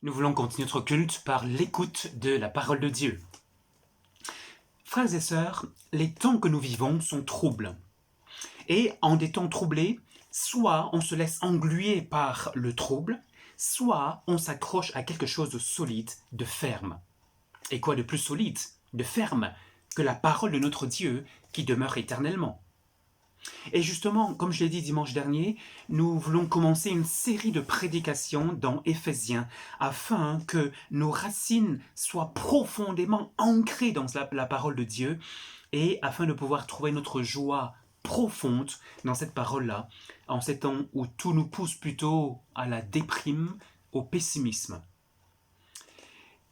Nous voulons continuer notre culte par l'écoute de la parole de Dieu. Frères et sœurs, les temps que nous vivons sont troubles. Et en des temps troublés, soit on se laisse engluer par le trouble, soit on s'accroche à quelque chose de solide, de ferme. Et quoi de plus solide, de ferme, que la parole de notre Dieu qui demeure éternellement. Et justement, comme je l'ai dit dimanche dernier, nous voulons commencer une série de prédications dans Éphésiens afin que nos racines soient profondément ancrées dans la parole de Dieu et afin de pouvoir trouver notre joie profonde dans cette parole-là, en ces temps où tout nous pousse plutôt à la déprime, au pessimisme.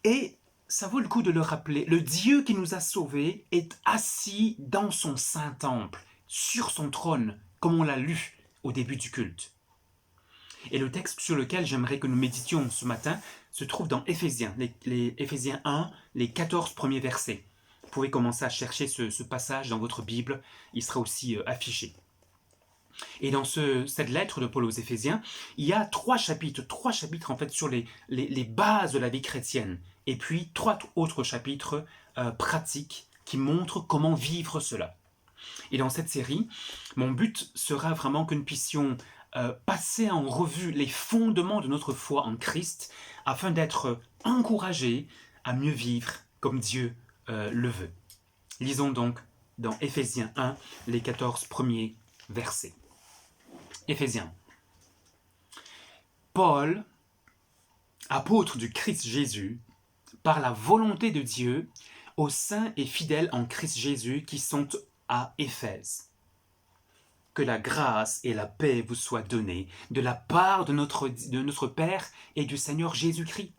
Et ça vaut le coup de le rappeler, le Dieu qui nous a sauvés est assis dans son saint temple, sur son trône, comme on l'a lu au début du culte. Et le texte sur lequel j'aimerais que nous méditions ce matin se trouve dans Éphésiens, les Éphésiens 1, les 14 premiers versets. Vous pouvez commencer à chercher ce passage dans votre Bible, il sera aussi affiché. Et dans cette lettre de Paul aux Éphésiens, il y a trois chapitres en fait sur les bases de la vie chrétienne, et puis 3 autres chapitres pratiques qui montrent comment vivre cela. Et dans cette série, mon but sera vraiment que nous puissions passer en revue les fondements de notre foi en Christ afin d'être encouragés à mieux vivre comme Dieu le veut. Lisons donc dans Éphésiens 1, les 14 premiers versets. Éphésiens. Paul, apôtre du Christ Jésus, par la volonté de Dieu, aux saints et fidèles en Christ Jésus qui sont à Éphèse. Que la grâce et la paix vous soient données de la part de notre Père et du Seigneur Jésus-Christ.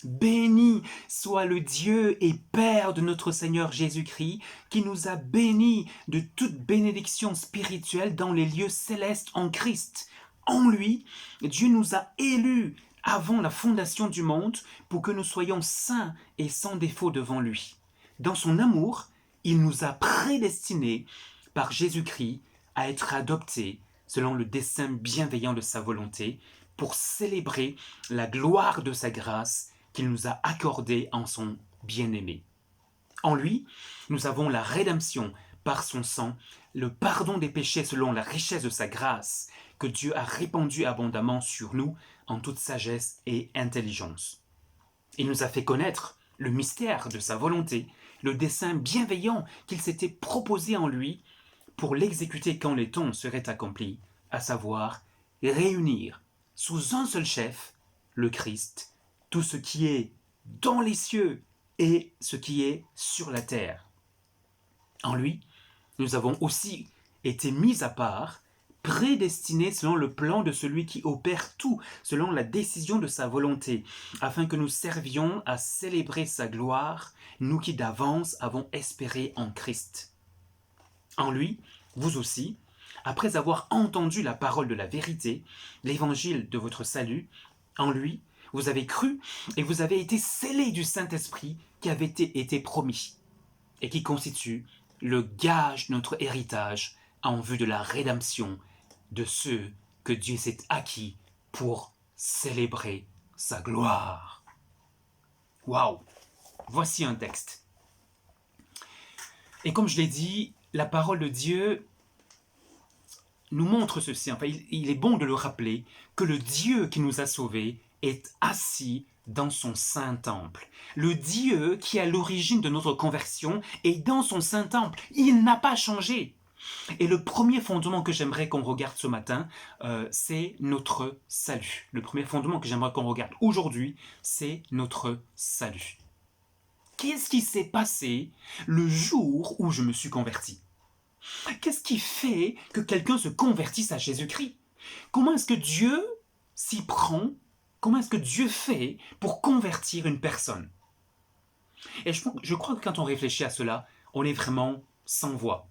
Béni soit le Dieu et Père de notre Seigneur Jésus-Christ, qui nous a bénis de toute bénédiction spirituelle dans les lieux célestes en Christ. En lui, Dieu nous a élus avant la fondation du monde pour que nous soyons saints et sans défaut devant lui. Dans son amour, il nous a prédestinés par Jésus-Christ à être adoptés selon le dessein bienveillant de sa volonté pour célébrer la gloire de sa grâce qu'il nous a accordée en son bien-aimé. En lui, nous avons la rédemption par son sang, le pardon des péchés selon la richesse de sa grâce que Dieu a répandue abondamment sur nous en toute sagesse et intelligence. Il nous a fait connaître le mystère de sa volonté, le dessein bienveillant qu'il s'était proposé en lui pour l'exécuter quand les temps seraient accomplis, à savoir réunir sous un seul chef, le Christ, tout ce qui est dans les cieux et ce qui est sur la terre. En lui, nous avons aussi été mis à part, prédestinés selon le plan de celui qui opère tout, selon la décision de sa volonté, afin que nous servions à célébrer sa gloire, nous qui d'avance avons espéré en Christ. En lui, vous aussi, après avoir entendu la parole de la vérité, l'évangile de votre salut, en lui, vous avez cru et vous avez été scellés du Saint-Esprit qui avait été promis et qui constitue le gage de notre héritage en vue de la rédemption de ceux que Dieu s'est acquis pour célébrer sa gloire. Waouh! Voici un texte. Et comme je l'ai dit, la parole de Dieu nous montre ceci. Enfin, il est bon de le rappeler que le Dieu qui nous a sauvés est assis dans son saint temple. Le Dieu qui est à l'origine de notre conversion est dans son saint temple. Il n'a pas changé. Et le premier fondement que j'aimerais qu'on regarde ce matin, c'est notre salut. Le premier fondement que j'aimerais qu'on regarde aujourd'hui, c'est notre salut. Qu'est-ce qui s'est passé le jour où je me suis converti? Qu'est-ce qui fait que quelqu'un se convertisse à Jésus-Christ? Comment est-ce que Dieu s'y prend? Comment est-ce que Dieu fait pour convertir une personne? Et je crois que quand on réfléchit à cela, on est vraiment sans voix.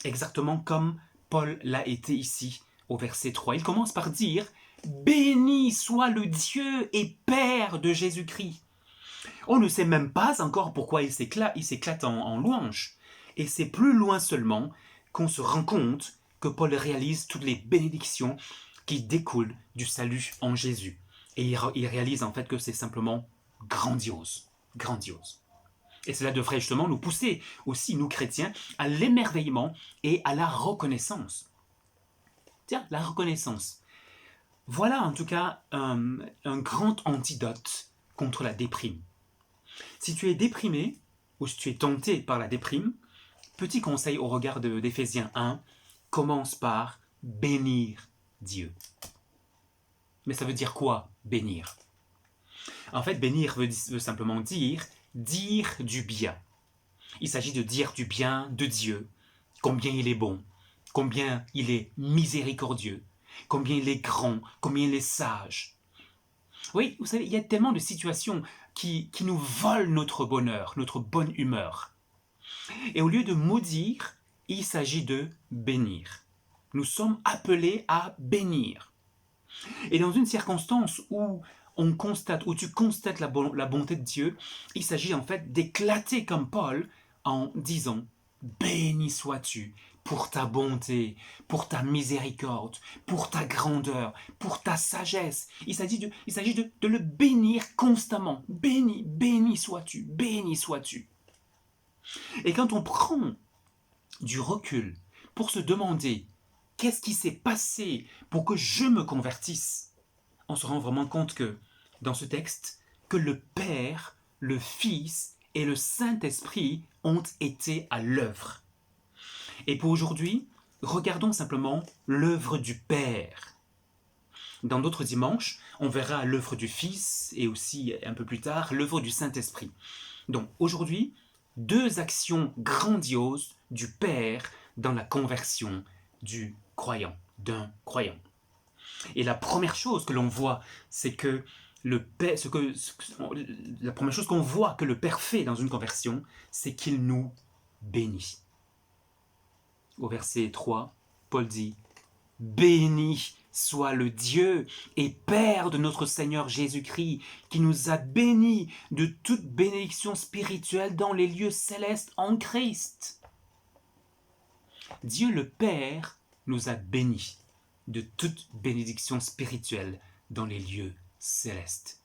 Exactement comme Paul l'a été ici au verset 3. Il commence par dire « Béni soit le Dieu et Père de Jésus-Christ ». On ne sait même pas encore pourquoi il s'éclate en louange. Et c'est plus loin seulement qu'on se rend compte que Paul réalise toutes les bénédictions qui découlent du salut en Jésus. Et il réalise en fait que c'est simplement grandiose, grandiose. Et cela devrait justement nous pousser aussi, nous chrétiens, à l'émerveillement et à la reconnaissance. Tiens, la reconnaissance. Voilà en tout cas un grand antidote contre la déprime. Si tu es déprimé, ou si tu es tenté par la déprime, petit conseil au regard d'Éphésiens 1, commence par bénir Dieu. Mais ça veut dire quoi, bénir? En fait, bénir veut simplement dire du bien. Il s'agit de dire du bien de Dieu, combien il est bon, combien il est miséricordieux, combien il est grand, combien il est sage. Oui, vous savez, il y a tellement de situations qui nous volent notre bonheur, notre bonne humeur. Et au lieu de maudire, il s'agit de bénir. Nous sommes appelés à bénir. Et dans une circonstance où tu constates la bonté de Dieu, il s'agit en fait d'éclater comme Paul en disant « Béni sois-tu pour ta bonté, pour ta miséricorde, pour ta grandeur, pour ta sagesse. » Il s'agit de le bénir constamment. « Béni, béni sois-tu, béni sois-tu. » Et quand on prend du recul pour se demander qu'est-ce qui s'est passé pour que je me convertisse, on se rend vraiment compte que, dans ce texte, que le Père, le Fils et le Saint-Esprit ont été à l'œuvre. Et pour aujourd'hui, regardons simplement l'œuvre du Père. Dans d'autres dimanches, on verra l'œuvre du Fils et aussi, un peu plus tard, l'œuvre du Saint-Esprit. Donc aujourd'hui, 2 actions grandioses du Père dans la conversion du croyant, d'un croyant. Et la première chose que l'on voit, c'est que la première chose qu'on voit que le Père fait dans une conversion, c'est qu'il nous bénit. Au verset 3, Paul dit « Béni soit le Dieu et Père de notre Seigneur Jésus-Christ, qui nous a bénis de toute bénédiction spirituelle dans les lieux célestes en Christ. » Dieu le Père nous a bénis de toute bénédiction spirituelle dans les lieux célestes.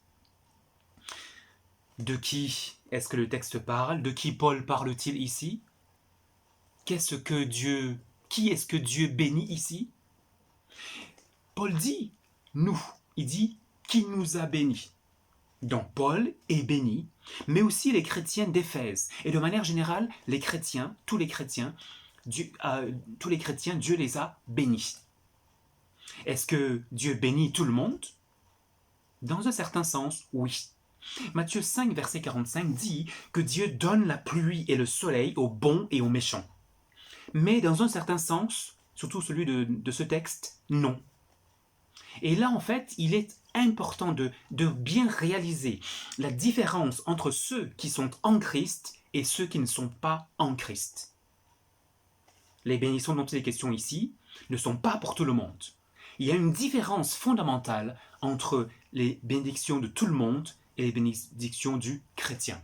De qui est-ce que le texte parle? De qui Paul parle-t-il ici? Qui est-ce que Dieu bénit ici? Paul dit nous, il dit qui nous a bénis. Donc Paul est béni, mais aussi les chrétiens d'Éphèse. Et de manière générale, tous les chrétiens, Dieu les a bénis. Est-ce que Dieu bénit tout le monde? Dans un certain sens, oui. Matthieu 5, verset 45 dit que Dieu donne la pluie et le soleil aux bons et aux méchants. Mais dans un certain sens, surtout celui de ce texte, non. Et là, en fait, il est important de bien réaliser la différence entre ceux qui sont en Christ et ceux qui ne sont pas en Christ. Les bénédictions dont il est question ici ne sont pas pour tout le monde. Il y a une différence fondamentale entre les bénédictions de tout le monde et les bénédictions du chrétien.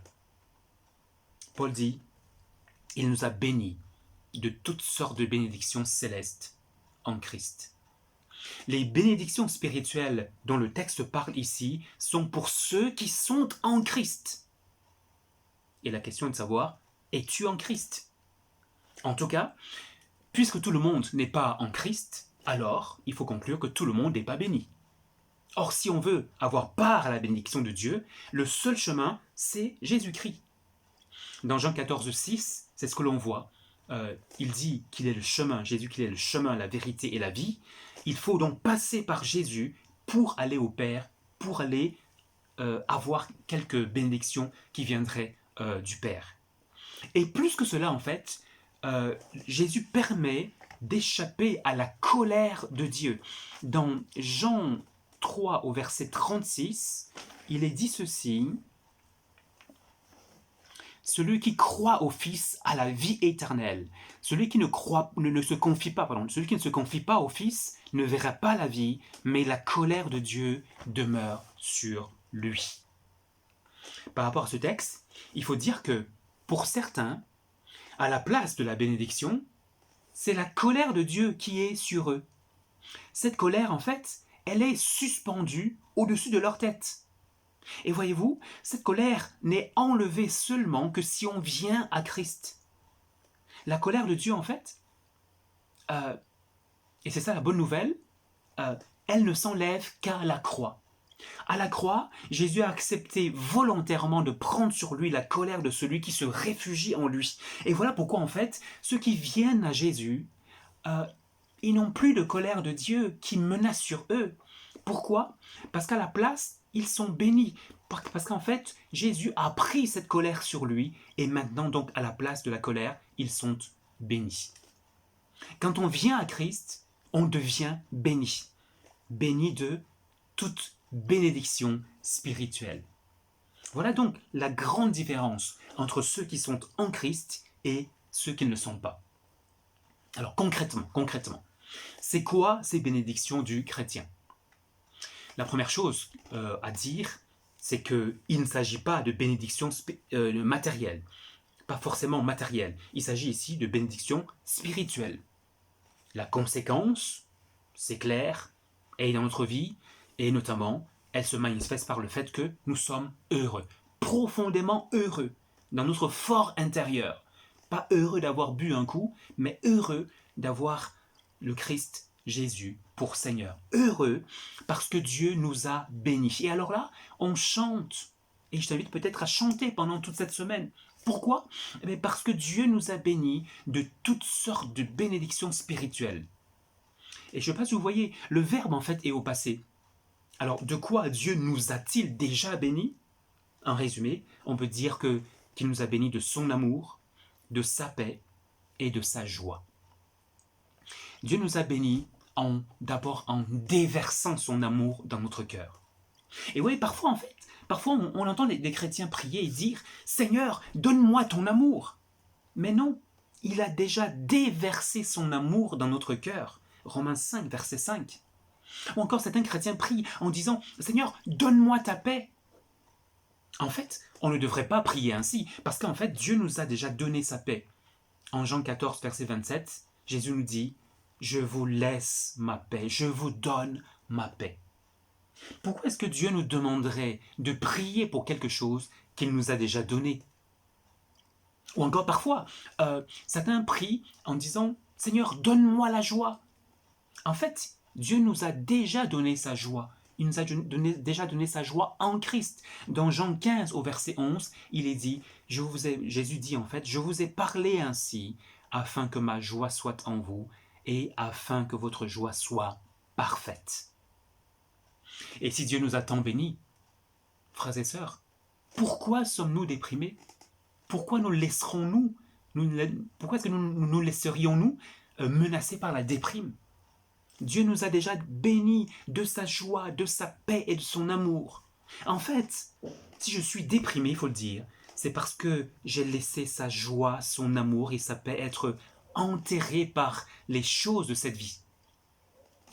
Paul dit, il nous a bénis de toutes sortes de bénédictions célestes en Christ. Les bénédictions spirituelles dont le texte parle ici sont pour ceux qui sont en Christ. Et la question est de savoir, es-tu en Christ? En tout cas, puisque tout le monde n'est pas en Christ, alors il faut conclure que tout le monde n'est pas béni. Or, si on veut avoir part à la bénédiction de Dieu, le seul chemin, c'est Jésus-Christ. Dans Jean 14, 6, c'est ce que l'on voit. Il dit qu'il est le chemin, Jésus qu'il est le chemin, la vérité et la vie. Il faut donc passer par Jésus pour aller au Père, pour aller avoir quelques bénédictions qui viendraient du Père. Et plus que cela, en fait, Jésus permet d'échapper à la colère de Dieu. Dans Jean 3 au verset 36, il est dit ceci: celui qui croit au Fils a la vie éternelle. Celui qui ne se confie pas au Fils ne verra pas la vie, mais la colère de Dieu demeure sur lui. Par rapport à ce texte, il faut dire que pour certains, à la place de la bénédiction, c'est la colère de Dieu qui est sur eux. Cette colère, en fait, elle est suspendue au-dessus de leur tête. Et voyez-vous, cette colère n'est enlevée seulement que si on vient à Christ. La colère de Dieu, en fait, euh, et c'est ça la bonne nouvelle, euh, elle ne s'enlève qu'à la croix. À la croix, Jésus a accepté volontairement de prendre sur lui la colère de celui qui se réfugie en lui. Et voilà pourquoi, en fait, ceux qui viennent à Jésus, euh, ils n'ont plus de colère de Dieu qui menace sur eux. Pourquoi? Parce qu'à la place, ils sont bénis. Parce qu'en fait, Jésus a pris cette colère sur lui et maintenant, donc, à la place de la colère, ils sont bénis. Quand on vient à Christ, on devient béni. Béni de toute bénédiction spirituelle. Voilà donc la grande différence entre ceux qui sont en Christ et ceux qui ne le sont pas. Alors concrètement, c'est quoi ces bénédictions du chrétien? La première chose à dire, c'est qu'il ne s'agit pas de bénédictions matérielles, pas forcément matérielles. Il s'agit ici de bénédictions spirituelles. La conséquence, c'est clair, est dans notre vie, et notamment, elle se manifeste par le fait que nous sommes heureux, profondément heureux, dans notre fort intérieur. Pas heureux d'avoir bu un coup, mais heureux d'avoir le Christ Jésus pour Seigneur. Heureux parce que Dieu nous a bénis. Et alors là, on chante. Et je t'invite peut-être à chanter pendant toute cette semaine. Pourquoi? Parce que Dieu nous a bénis de toutes sortes de bénédictions spirituelles. Et je ne sais pas si vous voyez, le verbe en fait est au passé. Alors, de quoi Dieu nous a-t-il déjà bénis? En résumé, on peut dire qu'il nous a bénis de son amour, de sa paix et de sa joie. Dieu nous a bénis d'abord en déversant son amour dans notre cœur. Et oui, parfois on entend des chrétiens prier et dire « Seigneur, donne-moi ton amour ». Mais non, il a déjà déversé son amour dans notre cœur. Romains 5, verset 5. Ou encore certains chrétiens prient en disant « Seigneur, donne-moi ta paix ». En fait, on ne devrait pas prier ainsi, parce qu'en fait, Dieu nous a déjà donné sa paix. En Jean 14, verset 27, Jésus nous dit « Je vous laisse ma paix, je vous donne ma paix ». Pourquoi est-ce que Dieu nous demanderait de prier pour quelque chose qu'il nous a déjà donné? Ou encore parfois, certains prient en disant « Seigneur, donne-moi la joie ». En fait, Dieu nous a déjà donné sa joie. Il nous a déjà donné sa joie en Christ. Dans Jean 15 au verset 11, il est dit, Jésus dit en fait, « Je vous ai parlé ainsi, afin que ma joie soit en vous, et afin que votre joie soit parfaite. » Et si Dieu nous a tant bénis, frères et sœurs, pourquoi sommes-nous déprimés? Pourquoi nous laisserons-nous, pourquoi est-ce que nous laisserions-nous menacés par la déprime? Dieu nous a déjà bénis de sa joie, de sa paix et de son amour. En fait, si je suis déprimé, il faut le dire, c'est parce que j'ai laissé sa joie, son amour et sa paix être enterrés par les choses de cette vie.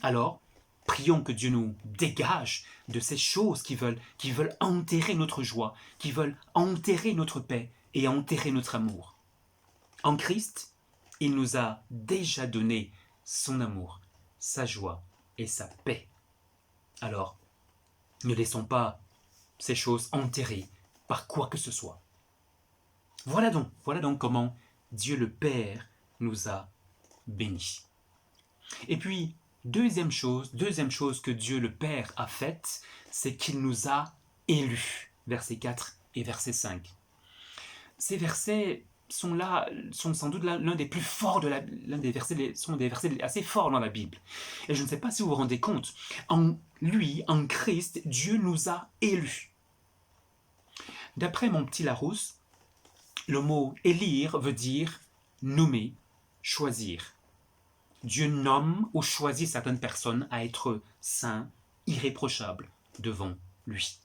Alors, prions que Dieu nous dégage de ces choses qui veulent enterrer notre joie, qui veulent enterrer notre paix et enterrer notre amour. En Christ, il nous a déjà donné son amour, sa joie et sa paix. Alors, ne laissons pas ces choses enterrées par quoi que ce soit. Voilà donc comment Dieu le Père nous a bénis. Et puis, deuxième chose que Dieu le Père a faite, c'est qu'il nous a élus. Versets 4 et verset 5. Ces versets sont sans doute l'un des plus forts sont des versets assez forts dans la Bible. Et je ne sais pas si vous vous rendez compte, en Christ, Dieu nous a élus. D'après mon petit Larousse, le mot élire veut dire nommer, choisir. Dieu nomme ou choisit certaines personnes à être saints, irréprochables devant lui.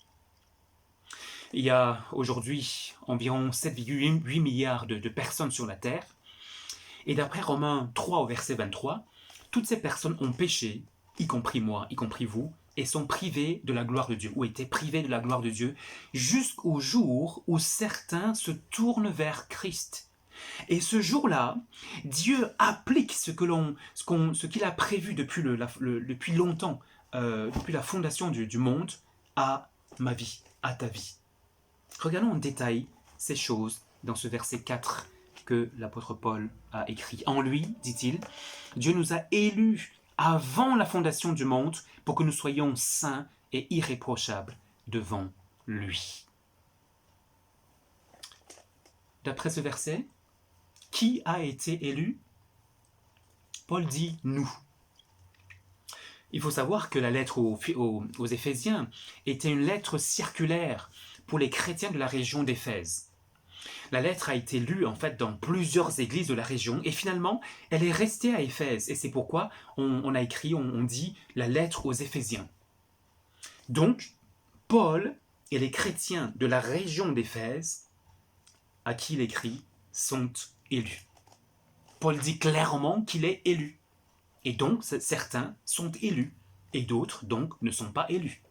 Il y a aujourd'hui environ 7,8 milliards de personnes sur la terre. Et d'après Romains 3 au verset 23, toutes ces personnes ont péché, y compris moi, y compris vous, et sont privées de la gloire de Dieu, ou étaient privées de la gloire de Dieu, jusqu'au jour où certains se tournent vers Christ. Et ce jour-là, Dieu applique ce qu'il a prévu depuis longtemps depuis la fondation du monde, à ma vie, à ta vie. Regardons en détail ces choses dans ce verset 4 que l'apôtre Paul a écrit. En lui, dit-il, Dieu nous a élus avant la fondation du monde pour que nous soyons saints et irréprochables devant lui. D'après ce verset, qui a été élu? Paul dit « nous ». Il faut savoir que la lettre aux Éphésiens était une lettre circulaire pour les chrétiens de la région d'Éphèse. La lettre a été lue en fait dans plusieurs églises de la région et finalement elle est restée à Éphèse et c'est pourquoi on a écrit, on dit la lettre aux Éphésiens. Donc Paul et les chrétiens de la région d'Éphèse à qui il écrit sont élus. Paul dit clairement qu'il est élu. Et donc, certains sont élus, et d'autres, donc, ne sont pas élus.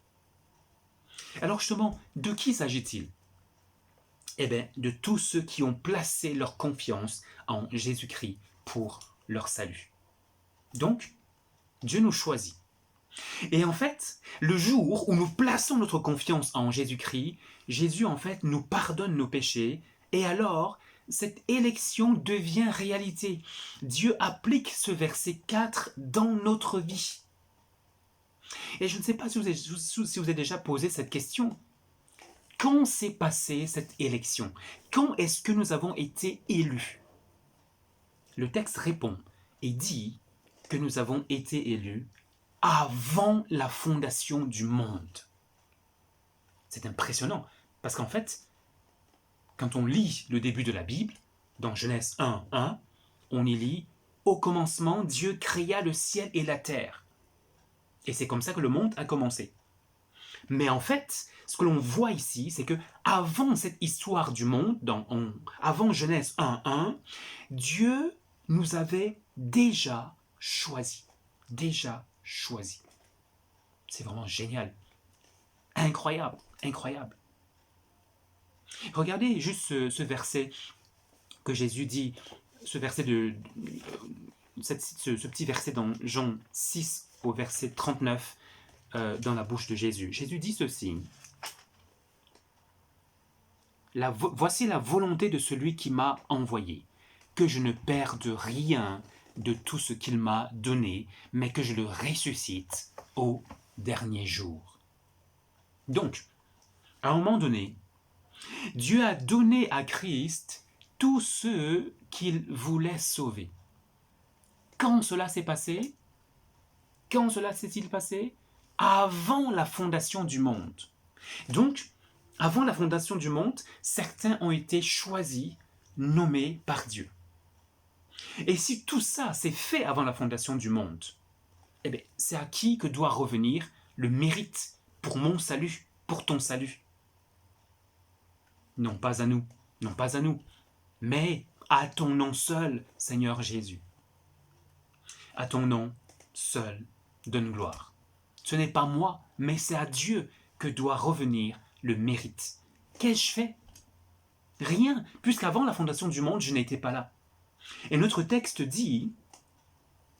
Alors justement, de qui s'agit-il? Eh bien, de tous ceux qui ont placé leur confiance en Jésus-Christ pour leur salut. Donc, Dieu nous choisit. Et en fait, le jour où nous plaçons notre confiance en Jésus-Christ, Jésus, en fait, nous pardonne nos péchés, et alors, cette élection devient réalité. Dieu applique ce verset 4 dans notre vie. Et je ne sais pas si vous avez déjà posé cette question. Quand s'est passée cette élection? Quand est-ce que nous avons été élus? Le texte répond et dit que nous avons été élus avant la fondation du monde. C'est impressionnant, parce qu'en fait, quand on lit le début de la Bible, dans Genèse 1:1, on y lit « Au commencement, Dieu créa le ciel et la terre. » Et c'est comme ça que le monde a commencé. Mais en fait, ce que l'on voit ici, c'est que avant cette histoire du monde, avant Genèse 1:1, Dieu nous avait déjà choisis. Déjà choisis. C'est vraiment génial. Incroyable, incroyable. Regardez juste ce verset que Jésus dit, ce petit verset dans Jean 6 au verset 39 dans la bouche de Jésus. Jésus dit ceci. Voici la volonté de celui qui m'a envoyé, que je ne perde rien de tout ce qu'il m'a donné, mais que je le ressuscite au dernier jour. Donc, à un moment donné, Dieu a donné à Christ tous ceux qu'il voulait sauver. Quand cela s'est passé? Quand cela s'est-il passé? Avant la fondation du monde. Donc, avant la fondation du monde, certains ont été choisis, nommés par Dieu. Et si tout ça s'est fait avant la fondation du monde, eh bien, c'est à qui que doit revenir le mérite pour mon salut, pour ton salut? Non pas à nous, non pas à nous, mais à ton nom seul, Seigneur Jésus. À ton nom seul, donne gloire. Ce n'est pas moi, mais c'est à Dieu que doit revenir le mérite. Qu'ai-je fait? Rien, puisqu'avant la fondation du monde, je n'étais pas là. Et notre texte dit,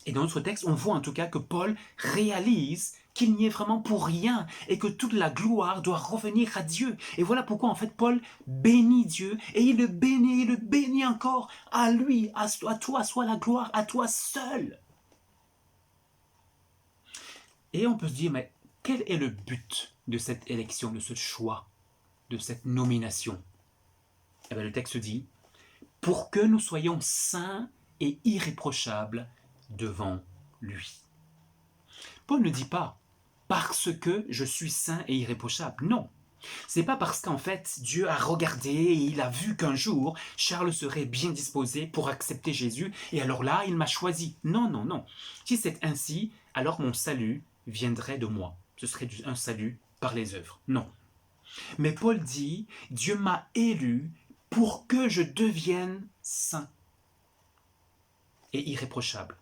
et dans notre texte, on voit en tout cas que Paul réalise qu'il n'y est vraiment pour rien et que toute la gloire doit revenir à Dieu. Et voilà pourquoi en fait Paul bénit Dieu et il le bénit encore. À lui, à toi soit la gloire, à toi seul. Et on peut se dire, mais quel est le but de cette élection, de ce choix, de cette nomination? Eh bien, le texte dit, pour que nous soyons saints et irréprochables devant lui. Paul ne dit pas parce que je suis saint et irréprochable. Non, c'est pas parce qu'en fait Dieu a regardé et il a vu qu'un jour Charles serait bien disposé pour accepter Jésus et alors là il m'a choisi. Non, non, non. Si c'est ainsi, alors mon salut viendrait de moi. Ce serait un salut par les œuvres. Non. Mais Paul dit, Dieu m'a élu pour que je devienne saint et irréprochable.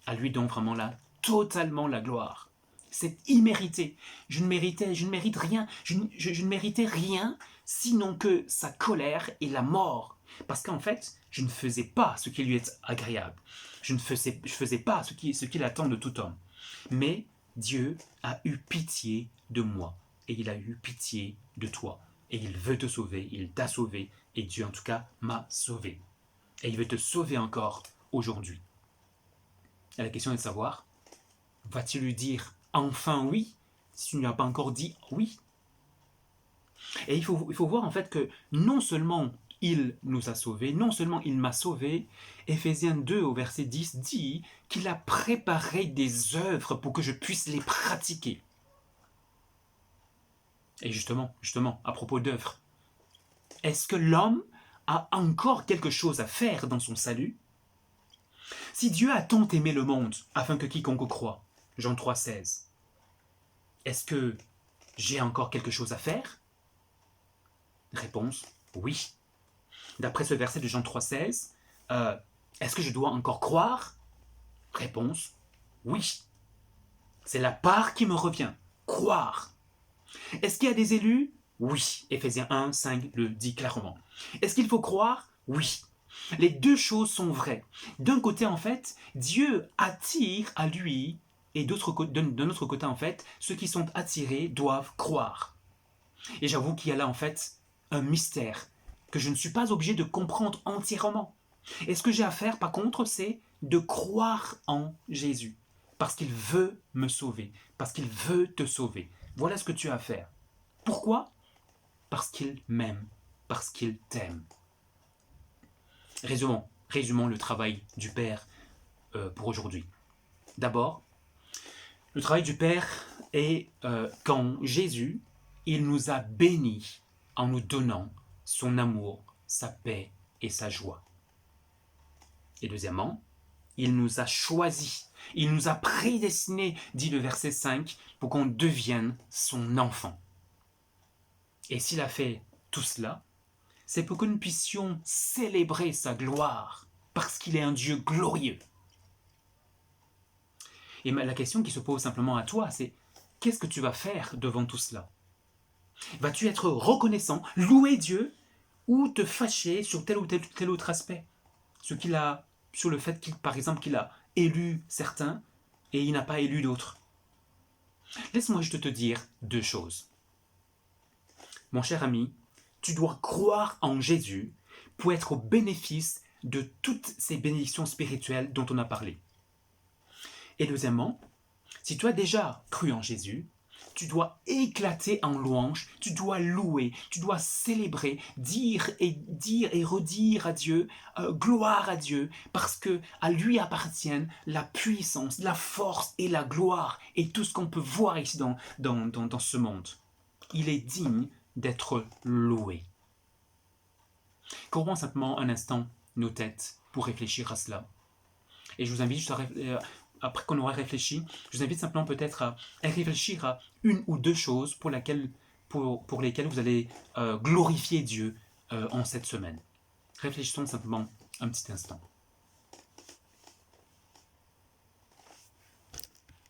À lui donc vraiment là, totalement la gloire. C'est immérité. Je ne mérite rien. Je ne méritais rien sinon que sa colère et la mort. Parce qu'en fait, je ne faisais pas ce qui lui est agréable. Je ne faisais pas ce qu'il attend de tout homme. Mais Dieu a eu pitié de moi et il a eu pitié de toi. Et il veut te sauver, il t'a sauvé et Dieu en tout cas m'a sauvé. Et il veut te sauver encore aujourd'hui. Et la question est de savoir, vas-tu lui dire enfin oui si tu ne lui as pas encore dit oui? Et il faut voir en fait que non seulement il nous a sauvés, non seulement il m'a sauvé, Éphésiens 2 au verset 10 dit qu'il a préparé des œuvres pour que je puisse les pratiquer. Et justement, à propos d'œuvres, est-ce que l'homme a encore quelque chose à faire dans son salut? Si Dieu a tant aimé le monde afin que quiconque croit, Jean 3,16, est-ce que j'ai encore quelque chose à faire? Réponse, oui. D'après ce verset de Jean 3,16, est-ce que je dois encore croire? Réponse, oui. C'est la part qui me revient, croire. Est-ce qu'il y a des élus? Oui. Éphésiens 1, 5 le dit clairement. Est-ce qu'il faut croire? Oui. Les deux choses sont vraies. D'un côté, en fait, Dieu attire à lui, et d'un autre côté, en fait, ceux qui sont attirés doivent croire. Et j'avoue qu'il y a là, en fait, un mystère que je ne suis pas obligé de comprendre entièrement. Et ce que j'ai à faire, par contre, c'est de croire en Jésus. Parce qu'il veut me sauver. Parce qu'il veut te sauver. Voilà ce que tu as à faire. Pourquoi? Parce qu'il m'aime. Parce qu'il t'aime. Résumons le travail du Père pour aujourd'hui. D'abord, le travail du Père est quand Jésus, il nous a bénis en nous donnant son amour, sa paix et sa joie. Et deuxièmement, il nous a choisis, il nous a prédestinés, dit le verset 5, pour qu'on devienne son enfant. Et s'il a fait tout cela, c'est pour que nous puissions célébrer sa gloire, parce qu'il est un Dieu glorieux. Et la question qui se pose simplement à toi, c'est qu'est-ce que tu vas faire devant tout cela? Vas-tu être reconnaissant, louer Dieu, ou te fâcher sur tel ou tel autre aspect? Sur le fait par exemple, qu'il a élu certains et il n'a pas élu d'autres. Laisse-moi juste te dire deux choses. Mon cher ami, tu dois croire en Jésus pour être au bénéfice de toutes ces bénédictions spirituelles dont on a parlé. Et deuxièmement, si tu as déjà cru en Jésus, tu dois éclater en louange, tu dois louer, tu dois célébrer, dire et redire à Dieu, gloire à Dieu, parce que à lui appartiennent la puissance, la force et la gloire, et tout ce qu'on peut voir ici dans ce monde. Il est digne d'être loué. Couvrons simplement un instant nos têtes pour réfléchir à cela. Et je vous invite juste après qu'on aura réfléchi, je vous invite simplement peut-être à réfléchir à une ou deux choses pour lesquelles vous allez glorifier Dieu en cette semaine. Réfléchissons simplement un petit instant.